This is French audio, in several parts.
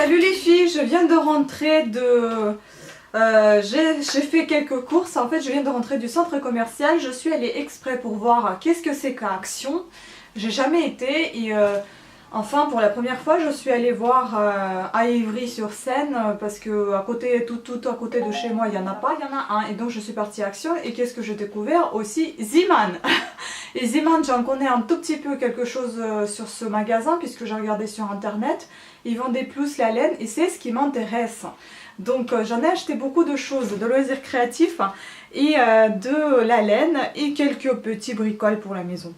Salut les filles, je viens de rentrer de... j'ai fait quelques courses, en fait je viens de rentrer du centre commercial. Je suis allée exprès pour voir qu'est-ce que c'est qu'Action. J'ai jamais été et enfin pour la première fois je suis allée voir à Ivry-sur-Seine parce que à côté, tout à côté de chez moi il n'y en a pas, il y en a un. Et donc je suis partie à Action et qu'est-ce que j'ai découvert aussi? Zeeman. Et Zeeman, j'en connais un tout petit peu quelque chose sur ce magasin puisque j'ai regardé sur internet. Ils vendaient plus la laine et c'est ce qui m'intéresse. Donc j'en ai acheté beaucoup de choses, de loisirs créatifs et de la laine et quelques petits bricoles pour la maison.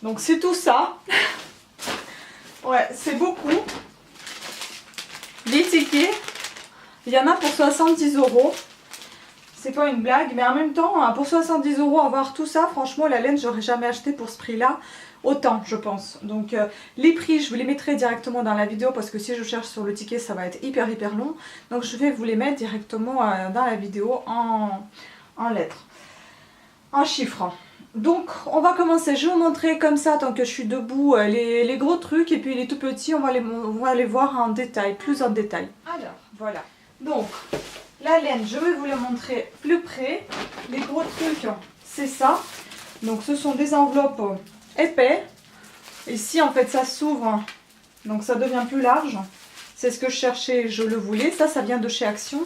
Donc c'est tout ça. Ouais, c'est beaucoup. Les tickets, il y en a pour 70 €. C'est pas une blague, mais en même temps, pour 70 € avoir tout ça, franchement, la laine, j'aurais jamais acheté pour ce prix-là. Autant, je pense. Donc, les prix, je vous les mettrai directement dans la vidéo parce que si je cherche sur le ticket, ça va être hyper long. Donc, je vais vous les mettre directement dans la vidéo en lettres, en chiffres. Donc, on va commencer. Je vais vous montrer comme ça, tant que je suis debout, les gros trucs. Et puis, les tout petits, on va les voir en détail, plus en détail. Alors, voilà. Donc... la laine, je vais vous la montrer plus près. Les gros trucs, c'est ça. Donc ce sont des enveloppes épais. Ici en fait ça s'ouvre, donc ça devient plus large. C'est ce que je cherchais, je le voulais. Ça vient de chez Action.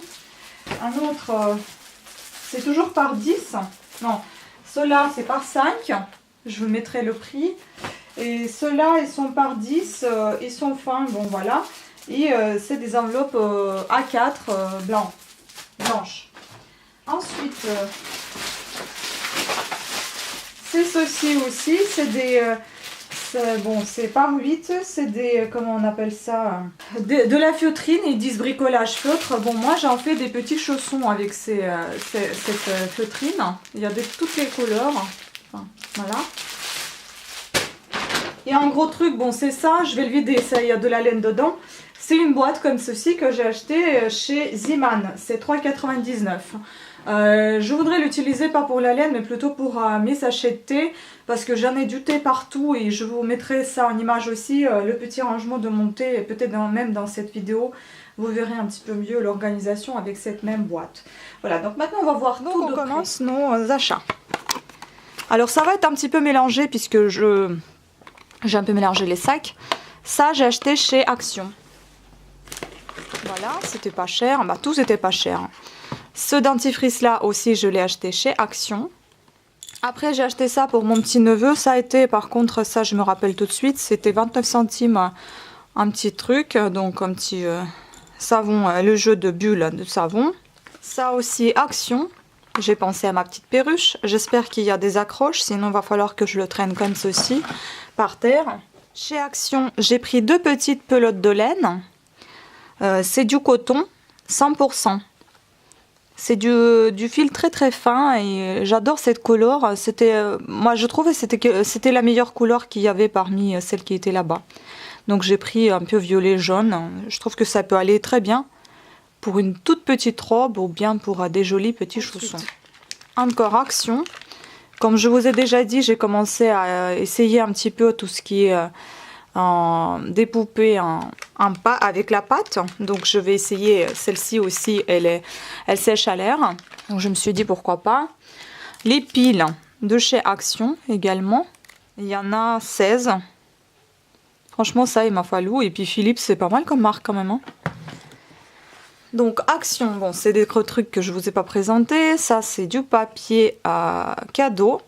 Un autre, c'est toujours par 10. Non, ceux-là c'est par 5. Je vous mettrai le prix. Et ceux-là ils sont par 10. Ils sont fins, bon voilà. Et c'est des enveloppes A4 blanche. Ensuite, c'est ceci aussi, c'est des... bon, c'est par 8, c'est des... comment on appelle ça, de la feutrine, ils disent bricolage feutre. Bon, moi j'en fais des petits chaussons avec cette feutrine. Il y a de toutes les couleurs. Enfin, voilà. Et un gros truc, bon c'est ça, je vais le vider, ça, il y a de la laine dedans. C'est une boîte comme ceci que j'ai acheté chez Zeeman, c'est 3,99 €. Je voudrais l'utiliser pas pour la laine mais plutôt pour mes sachets de thé parce que j'en ai du thé partout et je vous mettrai ça en image aussi, le petit rangement de mon thé et peut-être même dans cette vidéo vous verrez un petit peu mieux l'organisation avec cette même boîte. Voilà, donc maintenant on va voir tout de près. On commence nos achats. Alors ça va être un petit peu mélangé puisque j'ai un peu mélangé les sacs. Ça j'ai acheté chez Action. Voilà, c'était pas cher, bah tout c'était pas cher. Ce dentifrice là aussi je l'ai acheté chez Action. Après j'ai acheté ça pour mon petit neveu, ça a été par contre, ça je me rappelle tout de suite, c'était 29 centimes un petit truc, donc un petit savon, le jeu de bulles de savon. Ça aussi Action, j'ai pensé à ma petite perruche, j'espère qu'il y a des accroches, sinon il va falloir que je le traîne comme ceci par terre. Chez Action j'ai pris deux petites pelotes de laine. C'est du coton 100%. C'est du fil très fin et j'adore cette couleur. Moi je trouvais que c'était la meilleure couleur qu'il y avait parmi celles qui étaient là-bas. Donc j'ai pris un peu violet jaune. Je trouve que ça peut aller très bien pour une toute petite robe ou bien pour des jolis petits chaussons. Encore Action. Comme je vous ai déjà dit, j'ai commencé à essayer un petit peu tout ce qui est des poupées avec la pâte. Donc je vais essayer celle-ci aussi, elle sèche à l'air. Donc je me suis dit pourquoi pas. Les piles de chez Action également. Il y en a 16. Franchement ça il m'a fallu. Et puis Philips c'est pas mal comme marque quand même. Hein. Donc Action, bon c'est des trucs que je vous ai pas présentés. Ça c'est du papier à cadeau.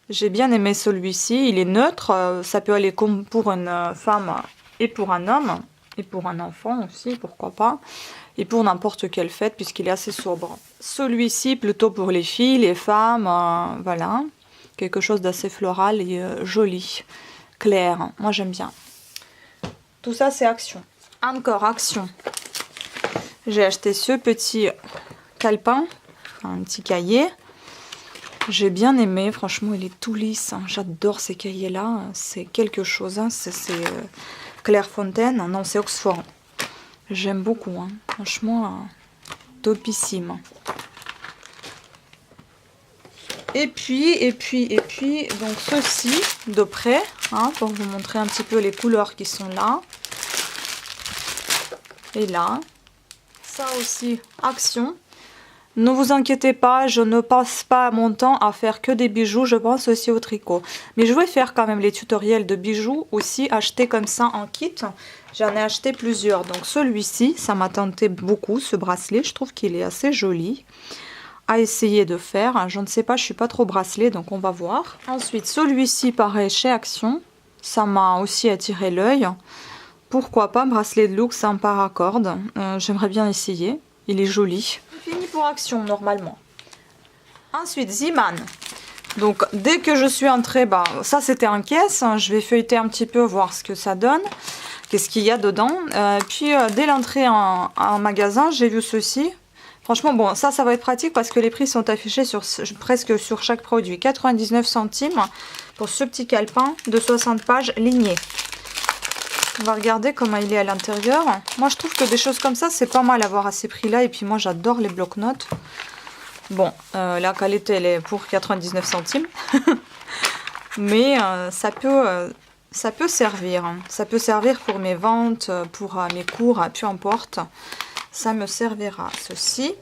J'ai bien aimé celui-ci, il est neutre, ça peut aller comme pour une femme et pour un homme, et pour un enfant aussi, pourquoi pas, et pour n'importe quelle fête puisqu'il est assez sobre. Celui-ci plutôt pour les filles, les femmes, voilà, quelque chose d'assez floral et joli, clair, moi j'aime bien. Tout ça c'est Action. Encore Action. J'ai acheté ce petit calepin, un petit cahier. J'ai bien aimé, franchement il est tout lisse, hein. J'adore ces cahiers là, c'est quelque chose, hein. C'est Clairefontaine, non c'est Oxford, j'aime beaucoup, hein. Franchement topissime. Et puis donc ceci de près, hein, pour vous montrer un petit peu les couleurs qui sont là. Et là, ça aussi, Action. Ne vous inquiétez pas, je ne passe pas mon temps à faire que des bijoux, je pense aussi au tricot. Mais je vais faire quand même les tutoriels de bijoux aussi achetés comme ça en kit. J'en ai acheté plusieurs. Donc celui-ci, ça m'a tenté beaucoup, ce bracelet. Je trouve qu'il est assez joli à essayer de faire. Je ne sais pas, je suis pas trop bracelet, donc on va voir. Ensuite, celui-ci, pareil, chez Action. Ça m'a aussi attiré l'œil. Pourquoi pas, bracelet de luxe en paracorde. J'aimerais bien essayer. Il est joli. Fini pour Action normalement. Ensuite Zeeman. Donc dès que je suis entrée, bah, ça c'était en caisse. Je vais feuilleter un petit peu, voir ce que ça donne. Qu'est-ce qu'il y a dedans. Puis dès l'entrée en magasin, j'ai vu ceci. Franchement, bon, ça va être pratique parce que les prix sont affichés sur, presque sur chaque produit. 99 centimes pour ce petit calepin de 60 pages ligné. On va regarder comment il est à l'intérieur. Moi, je trouve que des choses comme ça, c'est pas mal à avoir à ces prix-là. Et puis moi, j'adore les bloc-notes. Bon, la qualité, elle est pour 99 centimes. Mais ça peut servir. Ça peut servir pour mes ventes, pour mes cours, peu importe. Ça me servira. Ceci.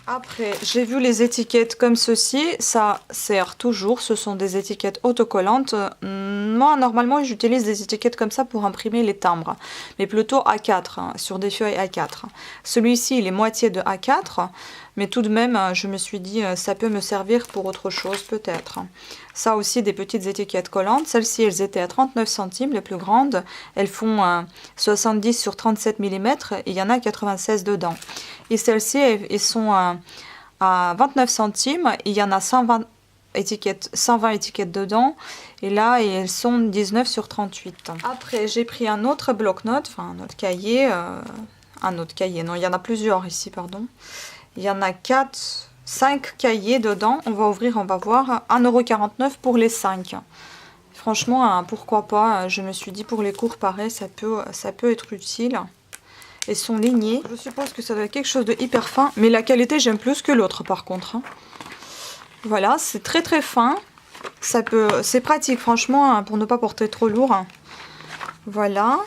Après, j'ai vu les étiquettes comme ceci, ça sert toujours, ce sont des étiquettes autocollantes. Moi, normalement, j'utilise des étiquettes comme ça pour imprimer les timbres, mais plutôt A4, hein, sur des feuilles A4. Celui-ci, il est moitié de A4, mais tout de même, je me suis dit, ça peut me servir pour autre chose, peut-être. Ça aussi, des petites étiquettes collantes. Celles-ci, elles étaient à 39 centimes, les plus grandes. Elles font 70 sur 37 mm, et il y en a 96 dedans. Et celles-ci, elles sont à 29 centimes. Il y en a 120 étiquettes dedans. Et là, elles sont 19 sur 38. Après, j'ai pris un autre bloc-notes, enfin un autre cahier. Non, il y en a plusieurs ici, pardon. Il y en a 5 cahiers dedans. On va ouvrir, on va voir. 1,49 € pour les 5. Franchement, pourquoi pas. Je me suis dit, pour les cours, pareil, ça peut être utile. Ils sont lignés. Je suppose que ça doit être quelque chose de hyper fin. Mais la qualité, j'aime plus que l'autre par contre. Voilà, c'est très très fin. C'est pratique franchement pour ne pas porter trop lourd. Voilà.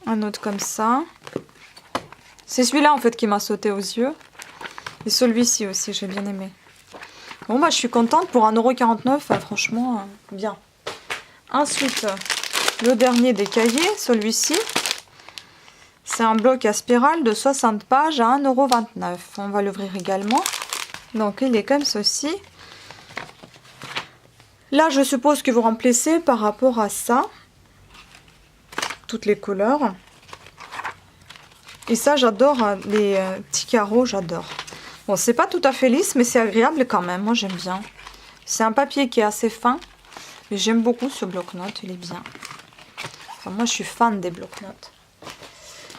Un autre comme ça. C'est celui-là en fait qui m'a sauté aux yeux. Et celui-ci aussi, j'ai bien aimé. Bon bah je suis contente pour 1,49 €. Franchement, bien. Ensuite, le dernier des cahiers, celui-ci. C'est un bloc à spirale de 60 pages à 1,29 €. On va l'ouvrir également. Donc il est comme ceci. Là je suppose que vous remplissez par rapport à ça. Toutes les couleurs. Et ça j'adore, les petits carreaux, j'adore. Bon c'est pas tout à fait lisse mais c'est agréable quand même, moi j'aime bien. C'est un papier qui est assez fin. Mais j'aime beaucoup ce bloc-notes, il est bien. Enfin moi je suis fan des bloc-notes.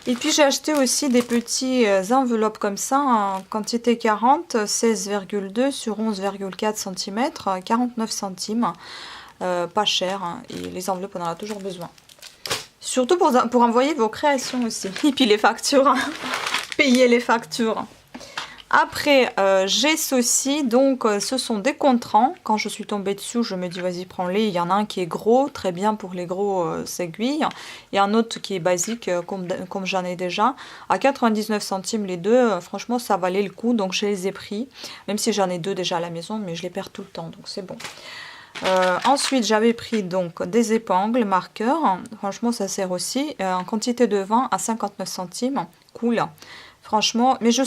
Et puis j'ai acheté aussi des petits enveloppes comme ça en quantité 40, 16,2 sur 11,4 cm, 49 centimes. Pas cher, hein, et les enveloppes on en a toujours besoin. Surtout pour envoyer vos créations aussi. Et puis les factures, hein. Payer les factures. Après, j'ai ceci, donc ce sont des contrans. Quand je suis tombée dessus, je me dis vas-y prends-les. Il y en a un qui est gros, très bien pour les gros aiguilles. Et un autre qui est basique, comme j'en ai déjà. À 99 centimes les deux, franchement ça valait le coup, donc je les ai pris. Même si j'en ai deux déjà à la maison, mais je les perds tout le temps, donc c'est bon. Ensuite j'avais pris donc des épingles marqueurs. Franchement ça sert aussi. En quantité de 20 à 59 centimes. Cool. Franchement, mais je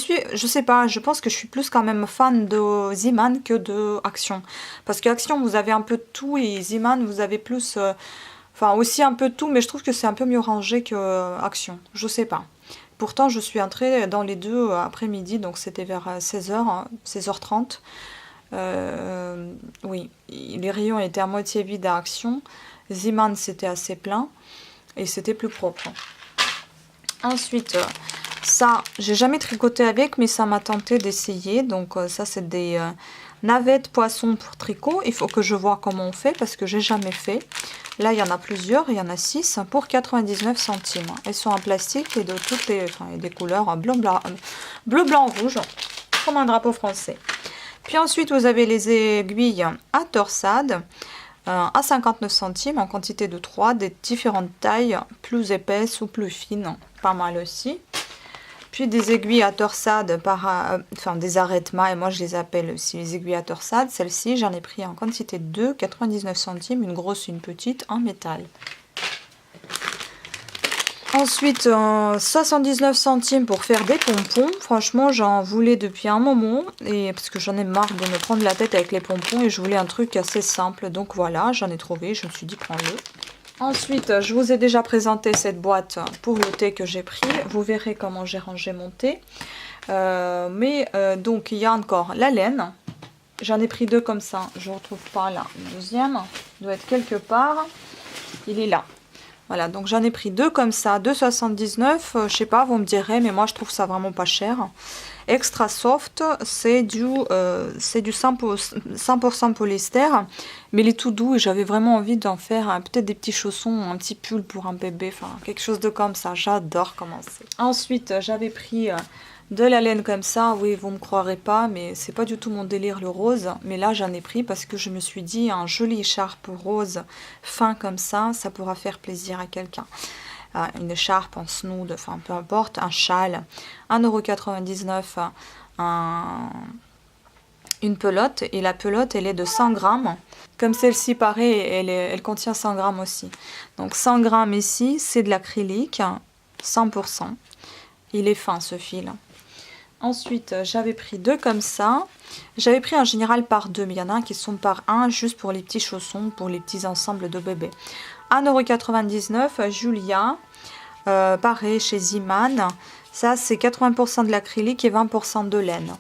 sais pas, je pense que je suis plus quand même fan de Zeeman que de Action. Parce qu'Action, vous avez un peu de tout et Zeeman, vous avez plus... enfin, aussi un peu de tout, mais je trouve que c'est un peu mieux rangé que Action. Je sais pas. Pourtant, je suis entrée dans les deux après-midi, donc c'était vers 16h, 16h30. Oui, les rayons étaient à moitié vides à Action. Zeeman, c'était assez plein et c'était plus propre. Ensuite... ça, j'ai jamais tricoté avec, mais ça m'a tenté d'essayer. Donc ça, c'est des navettes poissons pour tricot. Il faut que je vois comment on fait parce que j'ai jamais fait. Là, il y en a plusieurs. Il y en a 6 pour 99 centimes. Elles sont en plastique et de toutes les, enfin, des couleurs bleu, blanc, rouge, comme un drapeau français. Puis ensuite, vous avez les aiguilles à torsade. à 59 centimes en quantité de 3, des différentes tailles, plus épaisses ou plus fines, pas mal aussi. Puis des aiguilles à torsade, enfin des arrêtements, moi je les appelle aussi les aiguilles à torsade. Celle-ci, j'en ai pris en quantité de 2, 99 centimes, une grosse et une petite, en métal. Ensuite, 79 centimes pour faire des pompons. Franchement, j'en voulais depuis un moment, et parce que j'en ai marre de me prendre la tête avec les pompons, et je voulais un truc assez simple. Donc voilà, j'en ai trouvé, je me suis dit prends-le. Ensuite, je vous ai déjà présenté cette boîte pour le thé que j'ai pris. Vous verrez comment j'ai rangé mon thé. Donc, il y a encore la laine. J'en ai pris 2 comme ça. Je ne retrouve pas là. Le deuxième doit être quelque part. Il est là. Voilà, donc j'en ai pris 2 comme ça. 2,79. Je sais pas, vous me direz, mais moi je trouve ça vraiment pas cher. Extra soft, c'est du 100% polyester, mais il est tout doux et j'avais vraiment envie d'en faire peut-être des petits chaussons, un petit pull pour un bébé, enfin quelque chose de comme ça. J'adore comment c'est. Ensuite, j'avais pris de la laine comme ça. Oui, vous me croirez pas, mais c'est pas du tout mon délire le rose, mais là j'en ai pris parce que je me suis dit un joli écharpe rose fin comme ça pourra faire plaisir à quelqu'un. Une écharpe en snood, enfin peu importe, un châle, 1,99 €, une pelote, et la pelote elle est de 100 grammes, comme celle-ci pareil, elle contient 100 grammes aussi. Donc 100 grammes ici, c'est de l'acrylique, 100%, il est fin ce fil. Ensuite, j'avais pris 2 comme ça, j'avais pris en général par 2, mais il y en a un qui sont par 1, juste pour les petits chaussons, pour les petits ensembles de bébés. 1,99 €, Julia, pareil chez Ziman, ça c'est 80% de l'acrylique et 20% de laine.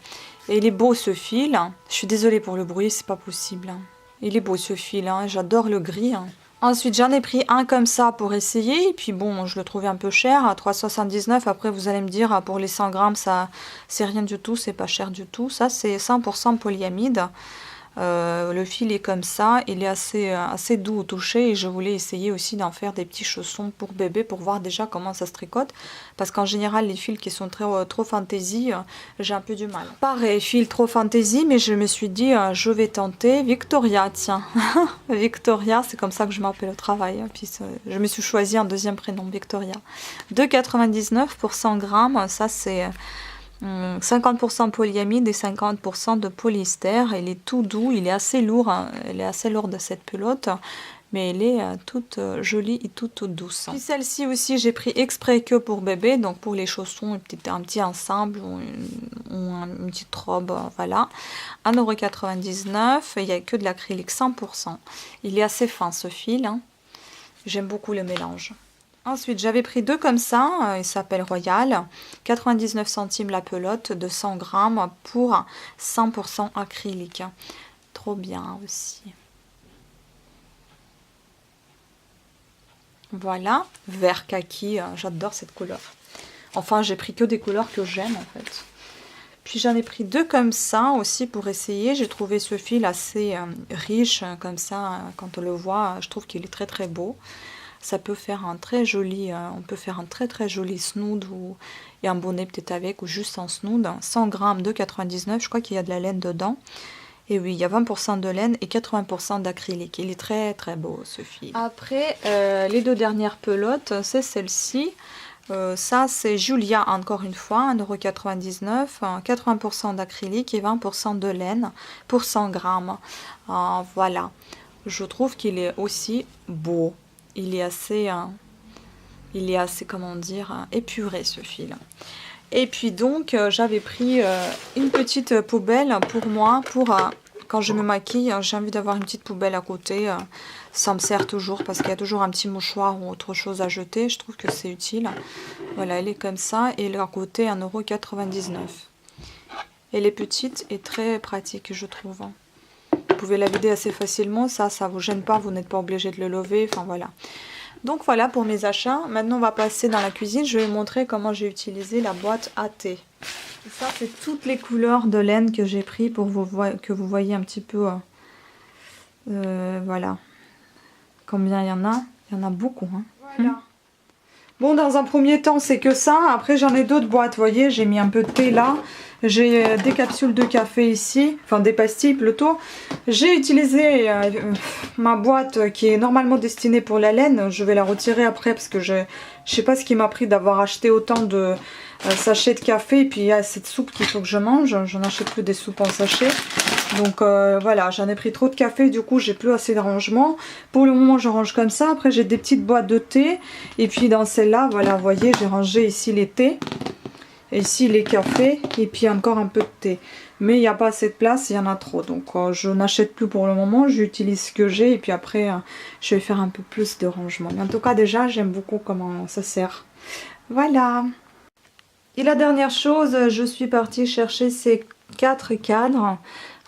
Et il est beau ce fil, je suis désolée pour le bruit, c'est pas possible. Il est beau ce fil, hein. J'adore le gris. Ensuite j'en ai pris un comme ça pour essayer, et puis bon je le trouvais un peu cher, à 3,79 €. Après vous allez me dire pour les 100 grammes ça c'est rien du tout, c'est pas cher du tout. Ça c'est 100% polyamide. Le fil est comme ça, il est assez doux au toucher, et je voulais essayer aussi d'en faire des petits chaussons pour bébé pour voir déjà comment ça se tricote, parce qu'en général les fils qui sont trop fantaisie, j'ai un peu du mal. Pareil, fil trop fantaisie, mais je me suis dit je vais tenter Victoria, tiens. Victoria, c'est comme ça que je m'appelle au travail, puis je me suis choisi un deuxième prénom, Victoria. 2,99 € pour 100 grammes, ça c'est 50% polyamide et 50% de polyester. Il est tout doux, il est assez lourd, hein. Elle est assez lourde cette pelote, mais elle est toute jolie et toute douce. Puis celle-ci aussi j'ai pris exprès que pour bébé, donc pour les chaussons, un petit ensemble ou une petite robe, voilà. 1,99 €, il n'y a que de l'acrylique 100%. Il est assez fin ce fil, hein. J'aime beaucoup le mélange. Ensuite, j'avais pris 2 comme ça, il s'appelle Royal, 99 centimes la pelote de 100 grammes pour 100% acrylique. Trop bien aussi. Voilà, vert kaki, j'adore cette couleur. Enfin, j'ai pris que des couleurs que j'aime en fait. Puis j'en ai pris 2 comme ça aussi pour essayer. J'ai trouvé ce fil assez riche, comme ça, quand on le voit, je trouve qu'il est très très beau. Ça peut faire un très joli, on peut faire un très très joli snood et un bonnet peut-être avec, ou juste en snood. 100 grammes, 2,99 €, je crois qu'il y a de la laine dedans. Et oui, il y a 20% de laine et 80% d'acrylique. Il est très très beau ce fil. Après, les 2 dernières pelotes, c'est celle-ci. Ça c'est Julia encore une fois, 1,99 €, 80% d'acrylique et 20% de laine pour 100 grammes. Voilà, je trouve qu'il est aussi beau. Il est assez, comment dire, épuré ce fil. Et puis donc, j'avais pris une petite poubelle pour moi, quand je me maquille, j'ai envie d'avoir une petite poubelle à côté. Ça me sert toujours parce qu'il y a toujours un petit mouchoir ou autre chose à jeter. Je trouve que c'est utile. Voilà, elle est comme ça et elle est à côté 1,99 €. Elle est petite et très pratique, je trouve. Vous pouvez la vider assez facilement, ça vous gêne pas, vous n'êtes pas obligé de le lever, enfin voilà. Donc voilà pour mes achats. Maintenant on va passer dans la cuisine, je vais vous montrer comment j'ai utilisé la boîte à thé. Et ça c'est toutes les couleurs de laine que j'ai pris pour que vous voyez un petit peu, voilà, combien il y en a. Il y en a beaucoup. Hein. Voilà. Bon, dans un premier temps c'est que ça, après j'en ai d'autres boîtes, vous voyez, j'ai mis un peu de thé là. J'ai des capsules de café ici, enfin des pastilles plutôt. J'ai utilisé ma boîte qui est normalement destinée pour la laine. Je vais la retirer après parce que je sais pas ce qui m'a pris d'avoir acheté autant de sachets de café. Et puis il y a cette soupe qu'il faut que je mange. J'en achète plus des soupes en sachet. Donc voilà, j'en ai pris trop de café, du coup j'ai plus assez de rangement. Pour le moment je range comme ça. Après j'ai des petites boîtes de thé. Et puis dans celle-là, voilà, vous voyez, j'ai rangé ici les thés. Ici les cafés. Et puis encore un peu de thé. Mais il n'y a pas assez de place, il y en a trop. Donc je n'achète plus pour le moment. J'utilise ce que j'ai. Et puis après je vais faire un peu plus de rangement. Mais en tout cas déjà j'aime beaucoup comment ça sert. Voilà. Et la dernière chose, je suis partie chercher ces 4 cadres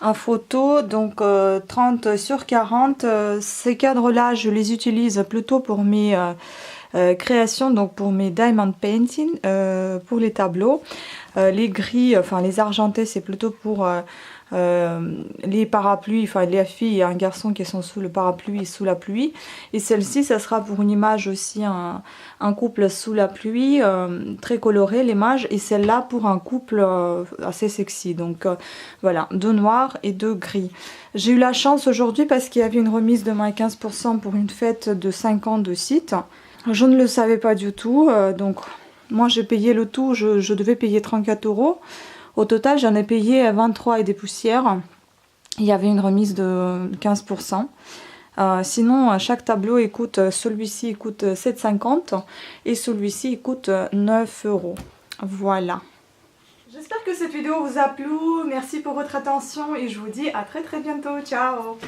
en photo, donc 30 sur 40. Ces cadres là je les utilise plutôt pour mes créations, donc pour mes diamond painting, pour les tableaux. Les gris, enfin les argentés, c'est plutôt pour les parapluies, enfin les filles et un garçon qui sont sous le parapluie et sous la pluie. Et celle-ci, ça sera pour une image aussi, un couple sous la pluie, très coloré l'image. Et celle-là pour un couple assez sexy. Donc voilà, 2 noirs et 2 gris. J'ai eu la chance aujourd'hui parce qu'il y avait une remise de moins 15% pour une fête de 5 ans de site. Je ne le savais pas du tout, donc moi j'ai payé le tout, je devais payer 34 €. Au total, j'en ai payé 23 et des poussières. Il y avait une remise de 15%. Sinon, chaque tableau coûte, celui-ci coûte 7,50 € et celui-ci coûte 9 €. Voilà. J'espère que cette vidéo vous a plu. Merci pour votre attention et je vous dis à très bientôt. Ciao!